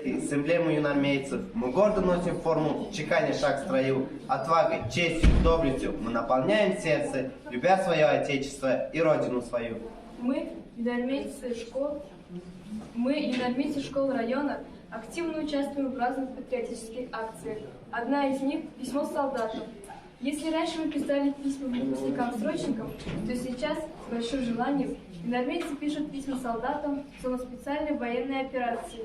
жилетки с эмблемой юноармейцев. Мы гордо носим форму, чеканя шаг в строю. Отвагой, честью, доблестью мы наполняем сердце, любя свое отечество и родину свою. Мы, юноармейцы школ района, активно участвуем в разных патриотических акциях. Одна из них – письмо солдатам. Если раньше мы писали письма выпускникам-срочникам, то сейчас, с большим желанием, юноармейцы пишут письма солдатам в зону специальной военной операции.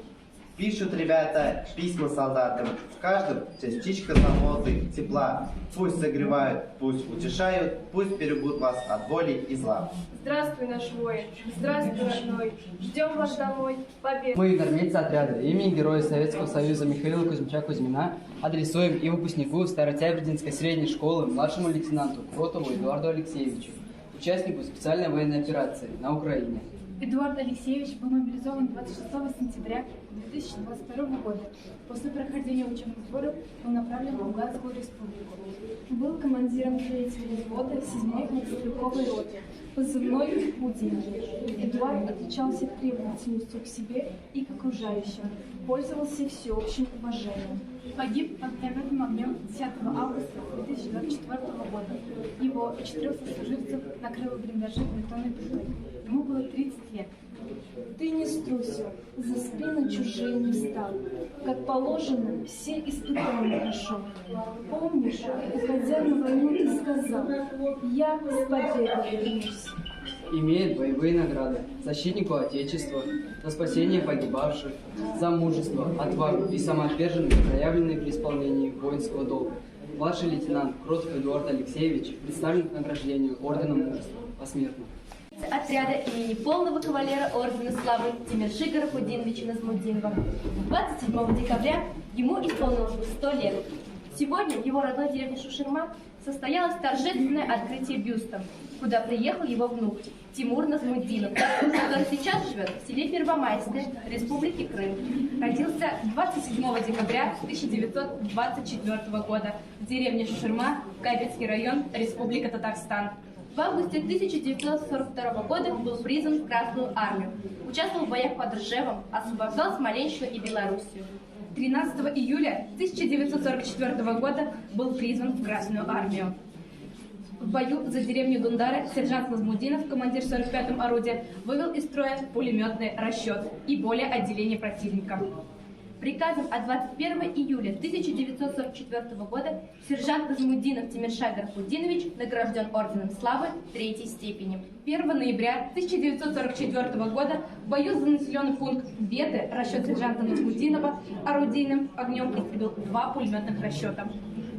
Пишут ребята письма солдатам, в каждом частичка заботы, тепла. Пусть согревают, пусть утешают, пусть берегут вас от боли и зла. Здравствуй, наш воин! Здравствуй, родной! Ждем вас домой! Победы! Мы, юноармейцы отряда имени Героя Советского Союза Михаила Кузьмича Кузьмина, адресуем и выпускнику Старооктябрьдинской средней школы младшему лейтенанту Кротову Эдуарду Алексеевичу, участнику специальной военной операции на Украине. Эдуард Алексеевич был мобилизован 26 сентября 2022 года. После прохождения учебных сборов был направлен в Луганскую республику. Был командиром 3-го взвода 7-й мотострелковой роты, позывной «Путин». Эдуард отличался требовательностью к себе и к окружающим, пользовался всеобщим уважением. Погиб под минометным огнем 10 августа 2024 года. Его и 4 сослуживцев накрыло блиндажи бетонной плитой. Ему было 30 лет. Ты не струсил, за спину чужие не встал. Как положено, все испытания прошел. Помнишь, уходя на войну, ты сказал: я с победой вернусь. Имеет боевые награды защитнику Отечества, за спасение погибавших, за мужество, отвагу и самоотверженность, проявленные при исполнении воинского долга. Младший лейтенант Кротов Эдуард Алексеевич представлен к награждению орденом Мужества посмертно. Отряда имени полного кавалера Ордена Славы Тимиршига Рафудиновича Назмудинова. 27 декабря ему исполнилось 100 лет. Сегодня в его родной деревне Шушерма состоялось торжественное открытие бюста, куда приехал его внук Тимур Назмудинов, который сейчас живет в селе Первомайское, Республики Крым. Родился 27 декабря 1924 года в деревне Шушерма, Кайбецкий район, Республика Татарстан. В августе 1942 года был призван в Красную армию. Участвовал в боях под Ржевом, освобождал Смоленщину и Белоруссию. 13 июля 1944 года был призван в Красную армию. В бою за деревню Дундары сержант Назмудинов, командир 45-м орудия, вывел из строя пулеметный расчет и более отделение противника. Приказом от 21 июля 1944 года сержант Назмудинов Тимиршаг Рафудинович награжден орденом Славы 3-й степени. 1 ноября 1944 года в бою за населенный пункт Беты расчет сержанта Назмудинова орудийным огнем истребил 2 пулеметных расчета.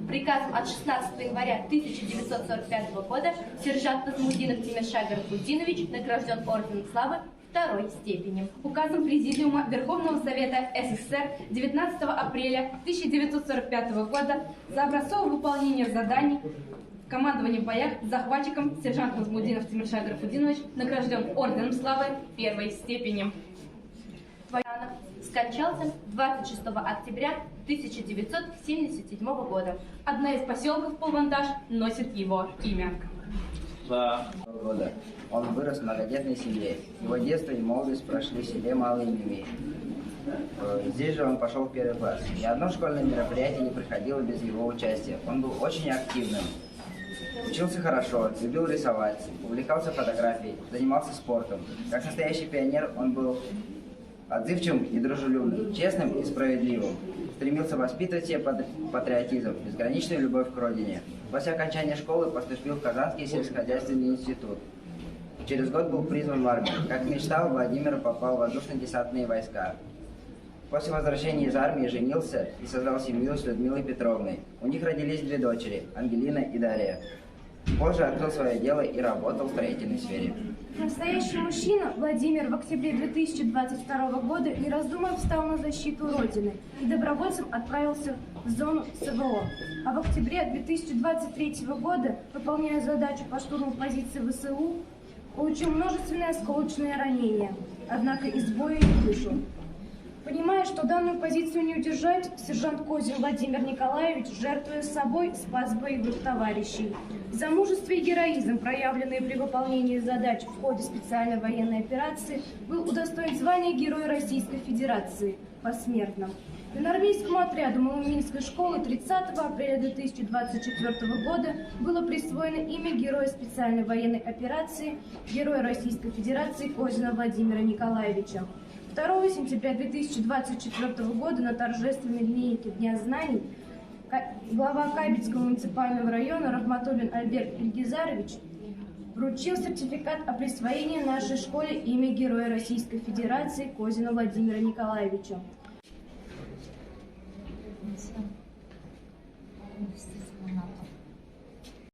Приказом от 16 января 1945 года сержант Назмудинов Тимиршаг Рафудинович награжден орденом Славы 2-й степени. Указом Президиума Верховного Совета СССР 19 апреля 1945 года за образцовое выполнение заданий командования в боях захватчиком сержант Назмудинов Тимиршаг Рафудинович награжден орденом Славы 1-й степени. Скончался 26 октября 1977 года. Одна из поселков Полвантаж носит его имя. Года. Он вырос в многодетной семье. Его детство и молодость прошли в селе Малый Мимей. Здесь же он пошел в 1 класс. Ни одно школьное мероприятие не проходило без его участия. Он был очень активным. Учился хорошо, любил рисовать, увлекался фотографией, занимался спортом. Как настоящий пионер он был отзывчивым и дружелюбным, честным и справедливым. Стремился воспитывать себе патриотизм, безграничную любовь к родине. После окончания школы поступил в Казанский сельскохозяйственный институт. Через год был призван в армию. Как мечтал, Владимир попал в воздушно-десантные войска. После возвращения из армии женился и создал семью с Людмилой Петровной. У них родились 2 дочери – Ангелина и Дарья. Позже открыл свое дело и работал в строительной сфере. Настоящий мужчина Владимир в октябре 2022 года, не раздумывая, встал на защиту Родины и добровольцем отправился в зону СВО. А в октябре 2023 года, выполняя задачу по штурму позиции ВСУ, получил множественные осколочные ранения, однако из боя не вышел. Понимая, что данную позицию не удержать, сержант Козин Владимир Николаевич, жертвуя собой, спас боевых товарищей. За мужество и героизм, проявленные при выполнении задач в ходе специальной военной операции, был удостоен звания Героя Российской Федерации. посмертно. Юноармейскому отряду Маломинской школы 30 апреля 2024 года было присвоено имя Героя специальной военной операции, Героя Российской Федерации Козина Владимира Николаевича. 2 сентября 2024 года на торжественной линейке Дня знаний глава Кабельского муниципального района Рахматуллин Альберт Ильгизарович вручил сертификат о присвоении нашей школе имя Героя Российской Федерации Козина Владимира Николаевича. Все.